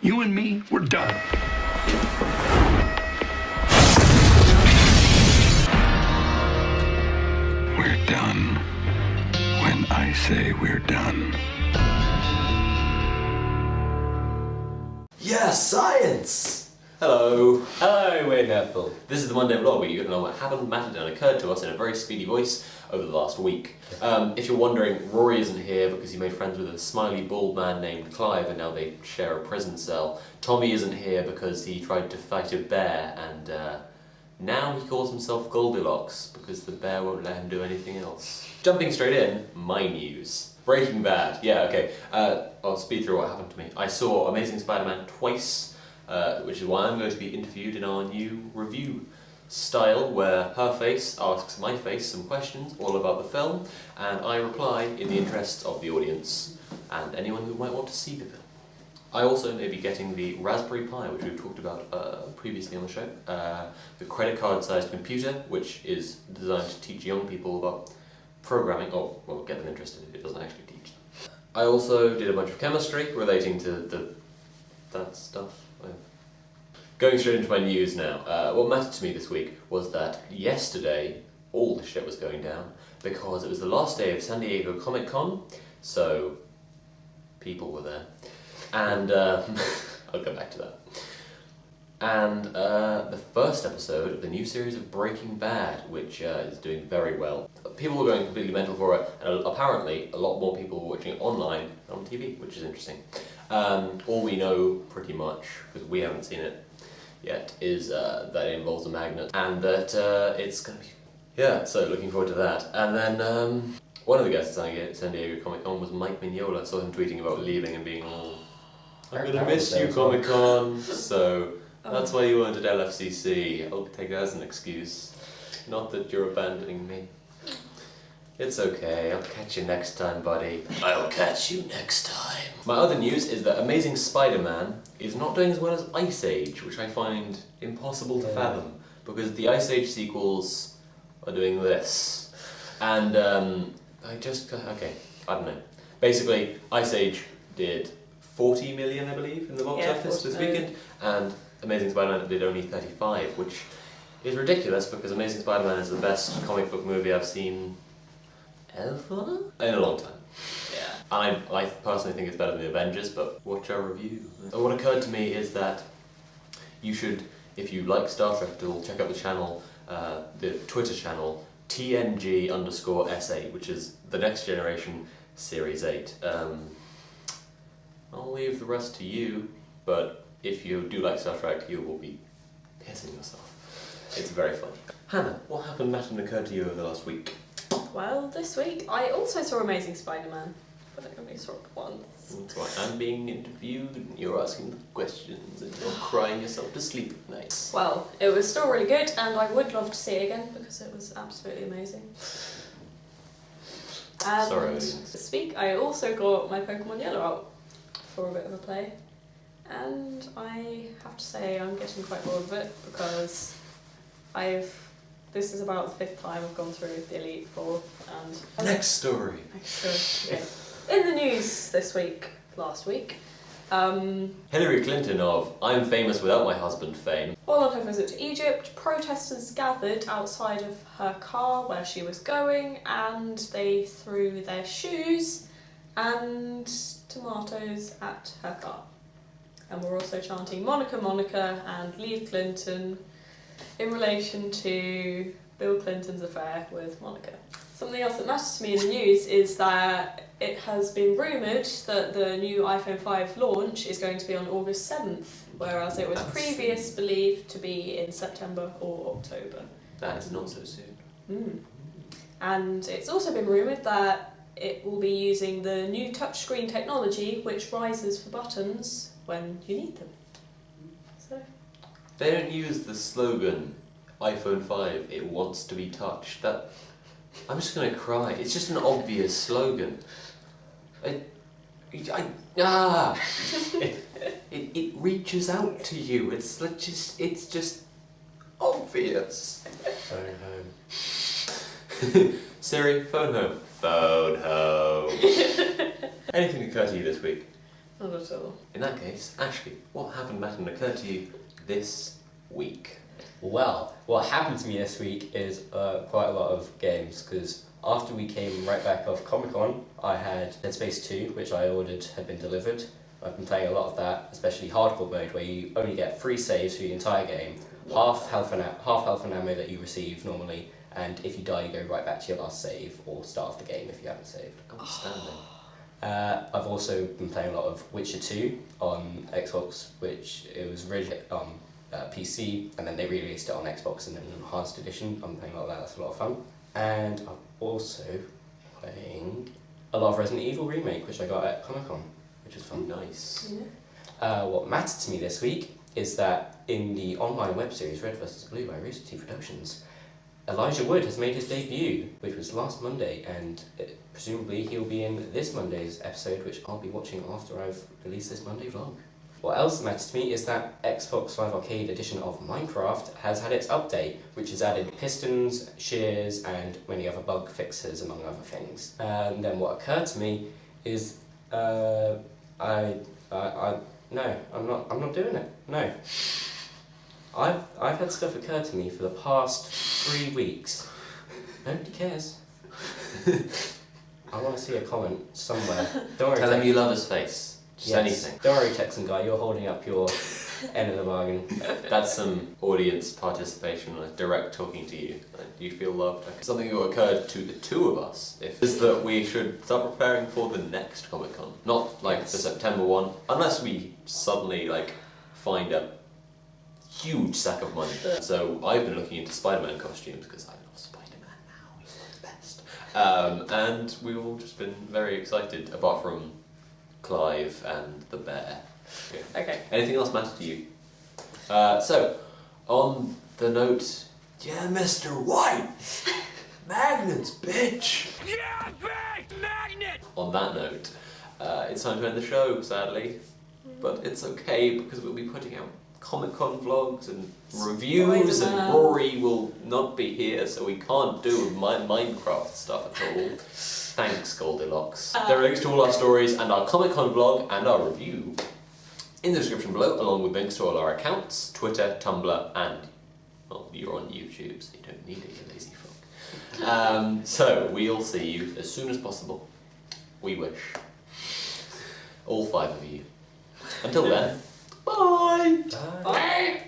You and me, we're done. We're done. When I say we're done. Yeah, science! Hello, we're Nerdpool. This is the Monday vlog where you get to know what happened, mattered and occurred to us in a very speedy voice over the last week. If you're wondering, Rory isn't here because he made friends with a smiley bald man named Clive and now they share a prison cell. Tommy isn't here because he tried to fight a bear and now he calls himself Goldilocks because the bear won't let him do anything else. Jumping straight in, my news. Breaking Bad, yeah, okay. I'll speed through what happened to me. I saw Amazing Spider-Man twice, which is why I'm going to be interviewed in our new review style, where her face asks my face some questions all about the film, and I reply in the interest of the audience and anyone who might want to see the film. I also may be getting the Raspberry Pi, which we've talked about previously on the show, the credit card-sized computer, which is designed to teach young people about programming, or well, get them interested. It doesn't actually teach them. I also did a bunch of chemistry relating to that stuff. Going straight into my news now. What mattered to me this week was that yesterday all the shit was going down because it was the last day of San Diego Comic Con, so people were there, and I'll go back to that. And the first episode of the new series of Breaking Bad, which is doing very well. People were going completely mental for it, and apparently a lot more people were watching it online than on TV, which is interesting. All we know, pretty much, because we haven't seen it yet, is that it involves a magnet, and that it's going to be... Yeah, so looking forward to that. And then one of the guests at San Diego Comic Con was Mike Mignola. I saw him tweeting about leaving and being all, I'm going to miss you, Comic Con, so... That's why you weren't at LFCC. I'll take that as an excuse. Not that you're abandoning me. It's okay, I'll catch you next time, buddy. I'll catch you next time. My other news is that Amazing Spider-Man is not doing as well as Ice Age, which I find impossible to fathom, because the Ice Age sequels are doing this. And I don't know. Basically, Ice Age did 40 million, I believe, in the box office this weekend, and Amazing Spider-Man did only 35, which is ridiculous because Amazing Spider-Man is the best comic book movie I've seen ever? In a long time. Yeah. I personally think it's better than the Avengers, but watch our review. And what occurred to me is that you should, if you like Star Trek at all, check out the channel, the Twitter channel, TNG_SA, which is the Next Generation Series 8. I'll leave the rest to you, but if you do like Star Trek, you will be pissing yourself. It's very funny. Hannah, what happened that occurred to you over the last week? Well, this week I also saw Amazing Spider-Man, but I only saw it once. That's right, I'm being interviewed and you're asking the questions and you're crying yourself to sleep at night. Well, it was still really good and I would love to see it again because it was absolutely amazing. And Sorry, audience. this week I also got my Pokemon Yellow out for a bit of a play. And I have to say I'm getting quite bored of it because this is about the 5th time I've gone through the Elite Four and... Next story. Yeah. In the news last week, Hillary Clinton of I'm famous without my husband fame. while on her visit to Egypt, protesters gathered outside of her car where she was going and they threw their shoes and tomatoes at her car. And we're also chanting Monica, Monica and Leave Clinton in relation to Bill Clinton's affair with Monica. Something else that matters to me in the news is that it has been rumoured that the new iPhone 5 launch is going to be on August 7th, whereas it was previously believed to be in September or October. That is not so soon. And it's also been rumoured that it will be using the new touchscreen technology which rises for buttons when you need them. So They don't use the slogan iPhone 5, it wants to be touched. I'm just gonna cry. It's just an obvious slogan. It reaches out to you. It's just obvious. Phone home. Siri, phone home. Phone home. Anything occur to you this week? Not at all. In that case, Ashley, what happened, Matt, occurred to you this week? Well, what happened to me this week is quite a lot of games, because after we came right back off Comic-Con, I had Dead Space 2, which I ordered had been delivered. I've been playing a lot of that, especially hardcore mode, where you only get 3 saves for the entire game, half health and ammo that you receive normally, and if you die you go right back to your last save, or start off the game if you haven't saved. Outstanding. I've also been playing a lot of Witcher 2 on Xbox, which it was originally on PC, and then they re-released it on Xbox in an enhanced edition. I'm playing a lot of that, that's a lot of fun. And I'm also playing a lot of Resident Evil Remake, which I got at Comic-Con, which was fun. Nice. Yeah. What mattered to me this week is that in the online web series Red vs. Blue by Rooster Teeth Productions, Ellijah Wood has made his debut, which was last Monday, and presumably he'll be in this Monday's episode, which I'll be watching after I've released this Monday vlog. What else matters to me is that Xbox Live Arcade edition of Minecraft has had its update, which has added pistons, shears, and many other bug fixes, among other things. And then what occurred to me is, no, I'm not doing it. No. I've had stuff occur to me for the past 3 weeks. Nobody cares. I want to see a comment somewhere. Don't worry. Tell him you love his face. Just anything. Don't worry, Texan guy. You're holding up your end of the bargain. That's some audience participation, like direct talking to you. Do you feel loved? Something that occurred to the two of us is that we should start preparing for the next Comic-Con. Not like the September one, unless we suddenly find a huge sack of money. So I've been looking into Spider-Man costumes because I love Spider-Man now, he's the best. And we've all just been very excited, apart from Clive and the bear. Yeah. Okay. Anything else matter to you? So, on the note, yeah, Mr. White! Magnets, bitch! Yeah, big magnet! On that note, it's time to end the show, sadly. But it's okay because we'll be putting out Comic-Con vlogs and reviews, and Spider-Man. Rory will not be here, so we can't do Minecraft stuff at all. Thanks, Goldilocks. There are links to all our stories and our Comic-Con vlog and our review in the description below, along with links to all our accounts, Twitter, Tumblr, and, well, you're on YouTube, so you don't need it, you lazy fuck. So, we'll see you as soon as possible. We wish. All 5 of you. Until then, bye! Bye.